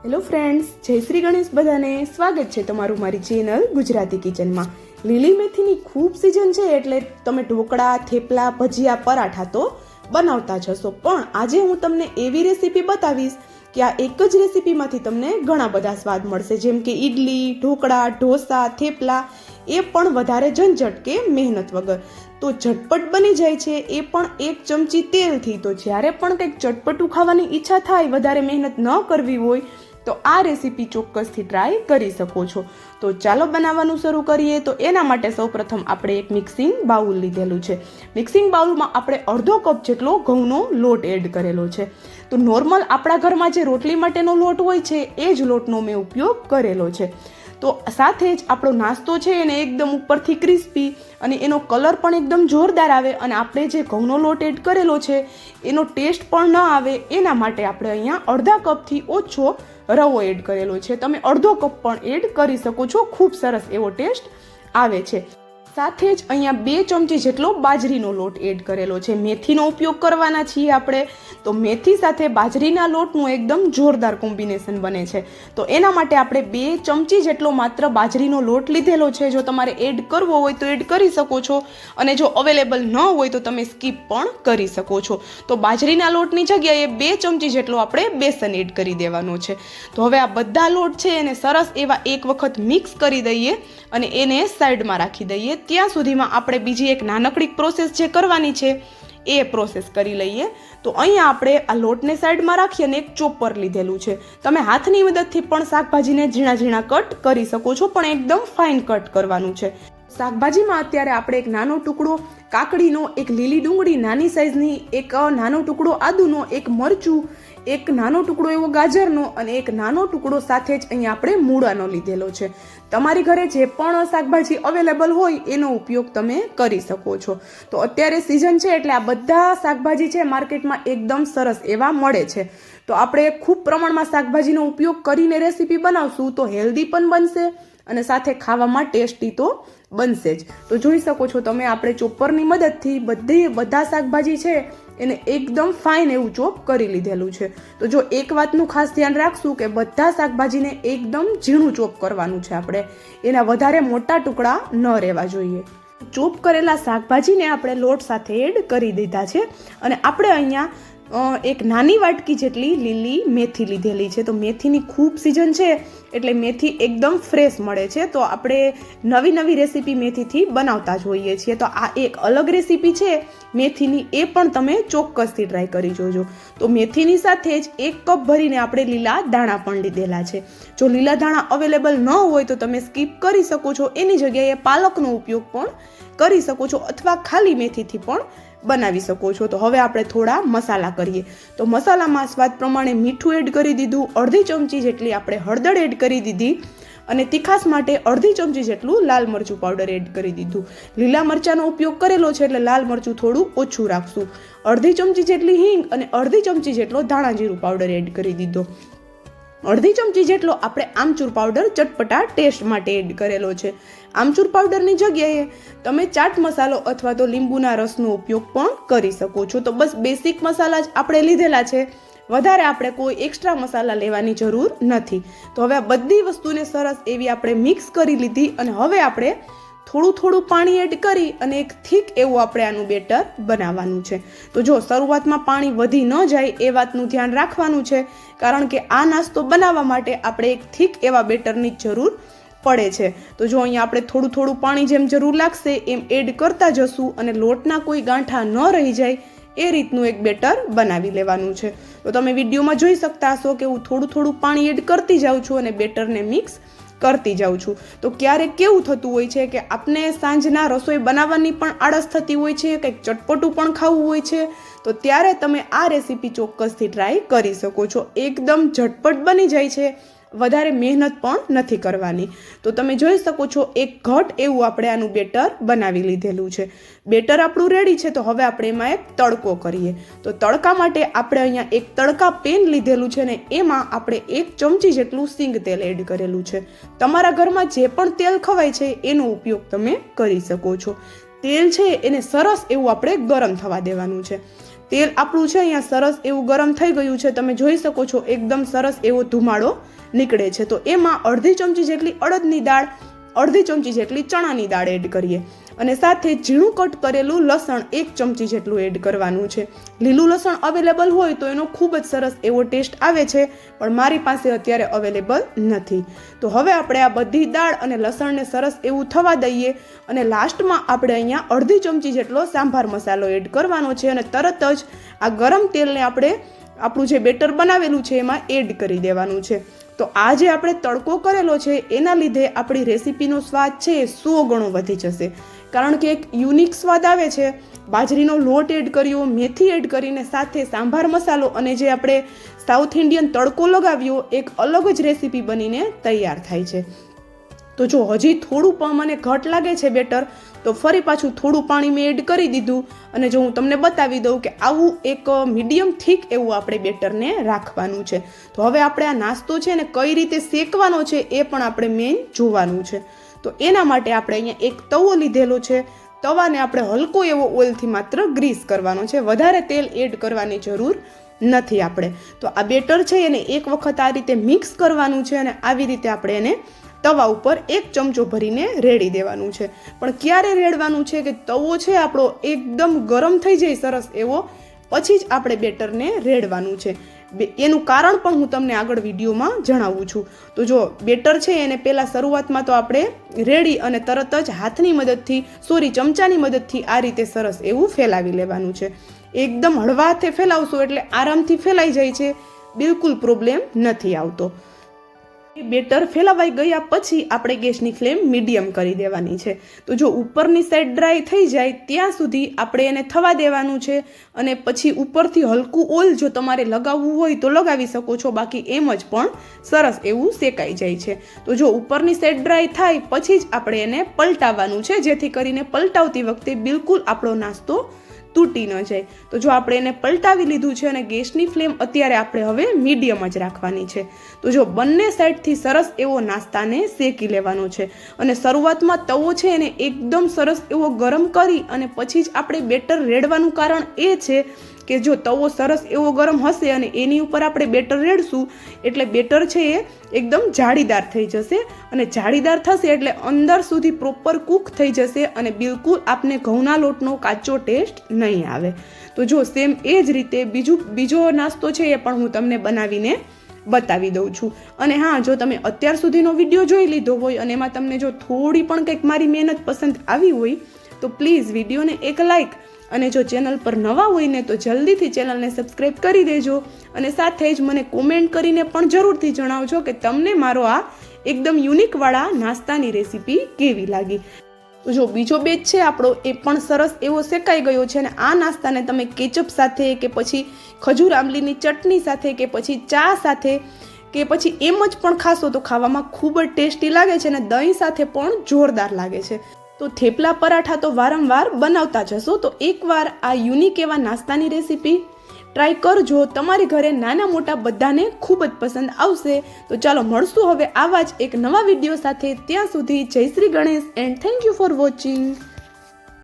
Hello friends, જય શ્રી ગણેશ. બધાને સ્વાગત છે તમારું મારી ચેનલ ગુજરાતી કિચનમાં. લીલી મેથીની ખૂબ સિઝન છે એટલે તમે ઢોકળા, થેપલા, ભજીયા, પરાઠા તો બનાવતા જ હશો. પણ આજે હું તમને એવી રેસીપી બતાવીશ કે આ એક જ રેસીપીમાંથી તમને ઘણા બધા સ્વાદ મળશે, જેમ કે ઈડલી, ઢોકળા, ઢોસા, થેપલા, એ પણ વધારે ઝંઝટ કે મહેનત વગર. તો ઝટપટ બની જાય છે, એ પણ 1 ચમચી તેલથી. તો જ્યારે પણ કંઈક ચટપટું ખાવાની ઈચ્છા થાય, વધારે મહેનત ન કરવી હોય, તો આ રેસીપી ચોક્કસથી ટ્રાય કરી શકો છો. તો ચાલો બનાવવાનું શરૂ કરીએ. તો એના માટે સૌપ્રથમ આપણે એક મિક્સિંગ બાઉલ લીધેલું છે. મિક્સિંગ બાઉલમાં આપણે અડધો કપ જેટલો ઘઉંનો લોટ એડ કરેલો છે. તો નોર્મલ આપણા ઘરમાં જે રોટલી માટેનો લોટ હોય છે એ જ લોટનો મેં ઉપયોગ કરેલો છે. તો સાથે જ આપણો નાસ્તો છે એને એકદમ ઉપરથી ક્રિસ્પી અને એનો કલર પણ એકદમ જોરદાર આવે, અને આપણે જે ઘઉંનો લોટ એડ કરેલો છે એનો ટેસ્ટ પણ ન આવે એના માટે આપણે અહીંયા અડધા કપથી ઓછો રવો એડ કરેલો છે. તમે અડધો કપ પણ એડ કરી શકો છો, ખૂબ સરસ એવો ટેસ્ટ આવે છે. સાથે જ અહીંયા 2 ચમચી જેટલો બાજરીનો લોટ એડ કરેલો છે. મેથીનો ઉપયોગ કરવાના છીએ આપણે, તો મેથી સાથે બાજરીના લોટનું એકદમ જોરદાર કોમ્બિનેશન બને છે. તો એના માટે આપણે 2 ચમચી જેટલો માત્ર બાજરીનો લોટ લીધેલો છે. જો તમારે એડ કરવો હોય તો એડ કરી શકો છો, અને જો અવેલેબલ ન હોય તો તમે સ્કીપ પણ કરી શકો છો. તો બાજરીના લોટની જગ્યાએ 2 ચમચી જેટલો આપણે બેસન એડ કરી દેવાનો છે. તો હવે આ બધા લોટ છે એને સરસ એવા એક વખત મિક્સ કરી દઈએ અને એને સાઈડમાં રાખી દઈએ. ત્યાં સુધીમાં આપણે બીજી એક નાનકડી પ્રોસેસ જે કરવાની છે એ પ્રોસેસ કરી લઈએ. તો અહીંયા આપણે આ લોટને સાઈડમાં રાખી અને એક ચોપર લીધેલું છે. તમે હાથની મદદથી પણ શાકભાજીને ઝીણા ઝીણા કટ કરી શકો છો, પણ એકદમ ફાઇન કટ કરવાનું છે. શાકભાજીમાં અત્યારે આપણે એક નાનો ટુકડો કાકડીનો, એક લીલી ડુંગળી નાની સાઈઝની, એક નાનો ટુકડો આદુનો, એક મરચું, એક નાનો ટુકડો એવો ગાજરનો અને એક નાનો ટુકડો સાથે જ અહીંયા આપણે મૂળાનો લીધેલો છે. તમારી ઘરે જે પણ શાકભાજી અવેલેબલ હોય એનો ઉપયોગ તમે કરી શકો છો. તો અત્યારે સિઝન છે એટલે આ બધા શાકભાજી છે માર્કેટમાં એકદમ સરસ એવા મળે છે. તો આપણે ખૂબ પ્રમાણમાં શાકભાજીનો ઉપયોગ કરીને રેસીપી બનાવશું તો હેલ્ધી પણ બનશે અને સાથે ખાવામાં ટેસ્ટી તો બનશે જ. તો જોઈ શકો છો તમે, આપણે ચોપરની મદદથી બધા શાકભાજી છે એને એકદમ ફાઇન એવું ચોપ કરી લીધેલું છે. તો જો એક વાતનું ખાસ ધ્યાન રાખશું કે બધા શાકભાજીને એકદમ ઝીણું ચોપ કરવાનું છે. આપણે એના વધારે મોટા ટુકડા ન રહેવા જોઈએ. ચોપ કરેલા શાકભાજીને આપણે લોટ સાથે એડ કરી દીધા છે, અને આપણે અહીંયા એક નાની વાટકી જેટલી લીલી મેથી લીધેલી છે. તો મેથીની ખૂબ સિઝન છે એટલે મેથી એકદમ ફ્રેશ મળે છે. તો આપણે નવી નવી રેસીપી મેથીથી બનાવતા જ હોઈએ છીએ. તો આ એક અલગ રેસીપી છે મેથીની, એ પણ તમે ચોક્કસથી ટ્રાય કરી જોજો. તો મેથીની સાથે જ 1 કપ ભરીને આપણે લીલા દાણા પણ લીધેલા છે. જો લીલા દાણા અવેલેબલ ન હોય તો તમે સ્કીપ કરી શકો છો, એની જગ્યાએ પાલકનો ઉપયોગ પણ કરી શકો છો, અથવા ખાલી મેથીથી પણ બનાવી શકો છો. તો હવે આપણે થોડા મસાલા કરીએ. તો મસાલામાં સ્વાદ પ્રમાણે મીઠું એડ કરી દીધું, અડધી ચમચી જેટલી આપણે હળદર એડ કરી દીધી, અને તીખાસ માટે અડધી ચમચી જેટલું લાલ મરચું પાવડર એડ કરી દીધું. લીલા મરચાંનો ઉપયોગ કરેલો છે એટલે લાલ મરચું થોડું ઓછું રાખશું. અડધી ચમચી જેટલી હિંગ અને અડધી ચમચી જેટલો ધાણા જીરું પાવડર એડ કરી દીધો. અડધી ચમચી જેટલો આપણે આમચૂર પાવડર ચટપટા ટેસ્ટ માટે એડ કરેલો છે. આમચૂર પાવડરની જગ્યાએ તમે ચાટ મસાલો અથવા તો લીંબુના રસનો ઉપયોગ પણ કરી શકો છો. તો બસ બેસિક મસાલા જ આપણે લીધેલા છે, વધારે આપણે કોઈ એક્સ્ટ્રા મસાલા લેવાની જરૂર નથી. તો હવે આ બધી વસ્તુને સરસ એવી આપણે મિક્સ કરી લીધી, અને હવે આપણે થોડું પાણી એડ કરી અને એક થીક એવું આપણે આનું બેટર બનાવવાનું છે. તો જો શરૂઆતમાં પાણી વધી ન જાય એ વાતનું ધ્યાન રાખવાનું છે, કારણ કે આ નાસ્તો બનાવવા માટે આપણે એક થીક એવા બેટરની જરૂર પડે છે. તો જો અહીંયા આપણે થોડું પાણી જેમ જરૂર લાગશે એમ એડ કરતા જશું, અને લોટના કોઈ ગાંઠા ન રહી જાય એ રીતનું એક બેટર બનાવી લેવાનું છે. તો તમે વિડીયોમાં જોઈ શકતા હશો કે હું થોડું પાણી એડ કરતી જાઉં છું અને બેટરને મિક્સ કરતી જાઉં છું. તો ક્યારેક કેવું થતું હોય છે કે આપણે સાંજના રસોઈ બનાવવાની પણ આળસ થતી હોય છે, કંઈક ચટપટું પણ ખાવું હોય છે, તો ત્યારે તમે આ રેસીપી ચોક્કસથી ટ્રાય કરી શકો છો. એકદમ ઝટપટ બની જાય છે, વધારે મહેનત પણ નથી કરવાની. તો તમે જોઈ શકો છો એક ઘટ એવું આપણે આનું બેટર બનાવી લીધેલું છે. બેટર આપણું રેડી છે. તો હવે આપણે એમાં એક તડકો કરીએ. તો તડકા માટે આપણે અહીંયા એક તડકા પેન લીધેલું છે, ને એમાં આપણે 1 ચમચી જેટલું સિંગ તેલ એડ કરેલું છે. તમારા ઘરમાં જે પણ તેલ ખવાય છે એનો ઉપયોગ તમે કરી શકો છો. તેલ છે એને સરસ એવું આપણે ગરમ થવા દેવાનું છે. તેલ આપણું છે અહીંયા સરસ એવું ગરમ થઈ ગયું છે. તમે જોઈ શકો છો એકદમ સરસ એવો ધુમાડો નીકળે છે. તો એમાં અડધી ચમચી જેટલી અડદની દાળ, અડધી ચમચી જેટલી ચણાની દાળ એડ કરીએ અને સાથે ઝીણું કટ કરેલું લસણ 1 ચમચી જેટલું એડ કરવાનું છે. લીલું લસણ અવેલેબલ હોય તો એનો ખૂબ જ સરસ એવો ટેસ્ટ આવે છે, પણ મારી પાસે અત્યારે અવેલેબલ નથી. તો હવે આપણે આ બધી દાળ અને લસણને સરસ એવું થવા દઈએ અને લાસ્ટમાં આપણે અહીંયા અડધી ચમચી જેટલો સાંભાર મસાલો એડ કરવાનો છે અને તરત જ આ ગરમ તેલને આપણે આપણું જે બેટર બનાવેલું છે એમાં એડ કરી દેવાનું છે. તો આ જે આપણે તડકો કરેલો છે એના લીધે આપણી રેસીપીનો સ્વાદ છે એ 100 ગણો વધી જશે, કારણ કે એક યુનિક સ્વાદ આવે છે. બાજરીનો લોટ એડ કર્યો, મેથી એડ કરીને સાથે સાંભાર મસાલો અને જે આપણે સાઉથ ઇન્ડિયન તડકો લગાવ્યો, એક અલગ જ રેસીપી બનીને તૈયાર થાય છે. તો જો હજી થોડું પણ મને ઘટ લાગે છે બેટર, તો ફરી પાછું થોડું પાણી મેં એડ કરી દીધું અને જો હું તમને બતાવી દઉં કે આવું એક મીડિયમ થીક એવું આપણે બેટરને રાખવાનું છે. તો હવે આપણે આ નાસ્તો છે ને કઈ રીતે શેકવાનો છે એ પણ આપણે મેઇન જોવાનું છે. તો એના માટે આપણે અહીંયા એક તવો લીધેલો છે. તવાને આપણે હલકો એવો ઓઇલથી માત્ર ગ્રીસ કરવાનો છે, વધારે તેલ એડ કરવાની જરૂર નથી આપણે. તો આ બેટર છે એને એક વખત આ રીતે મિક્સ કરવાનું છે અને આવી રીતે આપણે એને તવા ઉપર 1 ચમચો ભરીને રેડી દેવાનું છે. પણ ક્યારે રેડવાનું છે કે તવો છે આપણો એકદમ ગરમ થઈ જાય સરસ એવો, પછી જ આપણે બેટરને રેડવાનું છે. એનું કારણ પણ હું તમને આગળ વિડીયોમાં જણાવું છું. તો જો બેટર છે એને પહેલાં શરૂઆતમાં તો આપણે રેડી અને તરત જ હાથની મદદથી ચમચાની મદદથી આ રીતે સરસ એવું ફેલાવી લેવાનું છે. એકદમ હળવા હાથે ફેલાવશો એટલે આરામથી ફેલાઈ જાય છે, બિલકુલ પ્રોબ્લેમ નથી આવતો. બેટર ફેલાવાઈ ગયા પછી આપણે ગેસની ફ્લેમ મીડિયમ કરી દેવાની છે. તો જો ઉપરની સાઈડ ડ્રાય થઈ જાય ત્યાં સુધી આપણે એને થવા દેવાનું છે અને પછી ઉપરથી હલકું ઓઇલ જો તમારે લગાવવું હોય તો લગાવી શકો છો, બાકી એમ જ પણ સરસ એવું શેકાઈ જાય છે. તો જો ઉપરની સાઈડ ડ્રાય થાય પછી જ આપણે એને પલટાવવાનું છે, જેથી કરીને પલટાવતી વખતે બિલકુલ આપણો નાસ્તો તૂટી ન જાય. તો જો આપણે એને પલટાવી લીધું છે અને ગેસની ફ્લેમ અત્યારે આપણે હવે મીડિયમ જ રાખવાની છે. તો જો બંને સાઈડથી સરસ એવો નાસ્તાને શેકી લેવાનો છે અને શરૂઆતમાં તવો છે એને એકદમ સરસ એવો ગરમ કરી અને પછી જ આપણે બેટર રેડવાનું કારણ એ છે કે જો તવો સરસ એવો ગરમ હશે અને એની ઉપર આપણે બેટર રેડશું એટલે બેટર છે એ એકદમ જાળીદાર થઈ જશે અને જાળીદાર થશે એટલે અંદર સુધી પ્રોપર કૂક થઈ જશે અને બિલકુલ આપને ઘઉંના લોટનો કાચો ટેસ્ટ નહીં આવે. તો જો સેમ એ જ રીતે બીજો નાસ્તો છે એ પણ હું તમને બનાવીને બતાવી દઉં છું. અને હા, જો તમે અત્યાર સુધીનો વિડીયો જોઈ લીધો હોય અને એમાં તમને જો થોડી પણ કંઈક મારી મહેનત પસંદ આવી હોય તો પ્લીઝ વિડીયોને એક લાઈક અને જો ચેનલ પર નવા હોય ને તો જલ્દીથી ચેનલને સબસ્ક્રાઈબ કરી દેજો અને સાથે જ મને કોમેન્ટ કરીને પણ જરૂરથી જણાવજો કે તમને મારો આ એકદમ યુનિકવાળા નાસ્તાની રેસીપી કેવી લાગી. તો જો બીજો બેચ છે આપણો એ પણ સરસ એવો શેકાઈ ગયો છે અને આ નાસ્તાને તમે કેચઅપ સાથે કે પછી ખજૂર આંબલીની ચટણી સાથે કે પછી ચા સાથે કે પછી એમ જ પણ ખાશો તો ખાવામાં ખૂબ જ ટેસ્ટી લાગે છે અને દહીં સાથે પણ જોરદાર લાગે છે. તો થેપલા પરાઠા તો વારંવાર બનાવતા જશો, તો એકવાર આ યુનિક એવા નાસ્તાની રેસીપી ટ્રાય કરજો. તમારી ઘરે નાના મોટા બધાને ખૂબ જ પસંદ આવશે. તો ચાલો મળશું હવે આવા જ એક નવા વિડીયો સાથે. ત્યાં સુધી જય Shri Ganesh and thank you for watching.